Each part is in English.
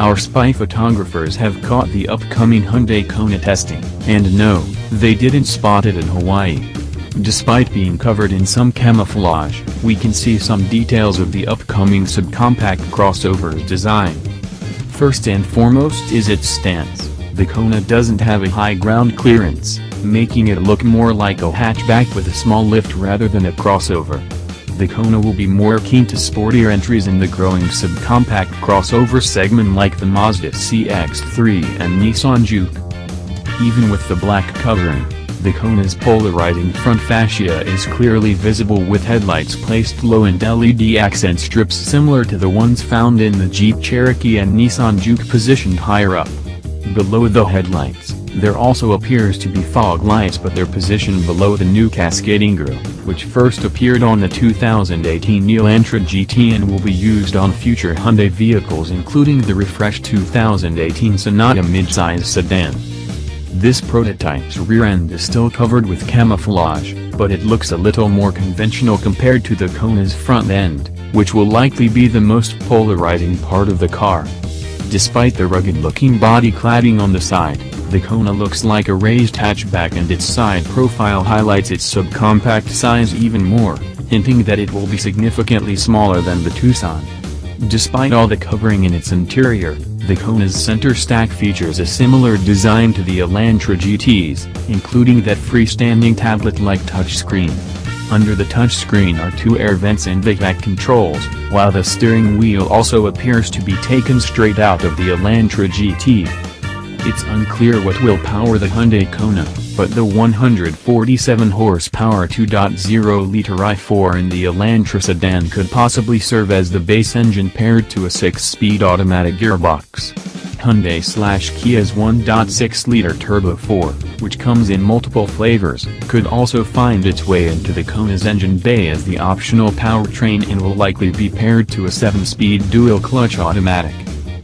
Our spy photographers have caught the upcoming Hyundai Kona testing, and no, they didn't spot it in Hawaii. Despite being covered in some camouflage, we can see some details of the upcoming subcompact crossover's design. First and foremost is its stance. The Kona doesn't have a high ground clearance, making it look more like a hatchback with a small lift rather than a crossover. The Kona will be more akin to sportier entries in the growing subcompact crossover segment like the Mazda CX-3 and Nissan Juke. Even with the black covering, the Kona's polarizing front fascia is clearly visible with headlights placed low and LED accent strips similar to the ones found in the Jeep Cherokee and Nissan Juke positioned higher up. Below the headlights, there also appears to be fog lights, but they're positioned below the new cascading grille, which first appeared on the 2018 Elantra GT and will be used on future Hyundai vehicles including the refreshed 2018 Sonata midsize sedan. This prototype's rear end is still covered with camouflage, but it looks a little more conventional compared to the Kona's front end, which will likely be the most polarizing part of the car. Despite the rugged-looking body cladding on the side, the Kona looks like a raised hatchback, and its side profile highlights its subcompact size even more, hinting that it will be significantly smaller than the Tucson. Despite all the covering in its interior, the Kona's center stack features a similar design to the Elantra GTs, including that freestanding tablet-like touchscreen. Under the touchscreen are two air vents and HVAC controls, while the steering wheel also appears to be taken straight out of the Elantra GT. It's unclear what will power the Hyundai Kona, but the 147 horsepower 2.0-liter i4 in the Elantra sedan could possibly serve as the base engine paired to a 6-speed automatic gearbox. Hyundai/Kia's 1.6-liter Turbo 4, which comes in multiple flavors, could also find its way into the Kona's engine bay as the optional powertrain and will likely be paired to a 7-speed dual-clutch automatic.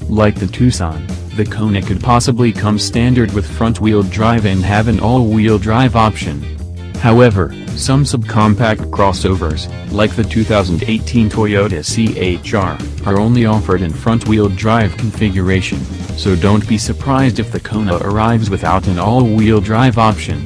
Like the Tucson, the Kona could possibly come standard with front-wheel drive and have an all-wheel drive option. However, some subcompact crossovers, like the 2018 Toyota CHR, are only offered in front-wheel drive configuration, so don't be surprised if the Kona arrives without an all-wheel drive option.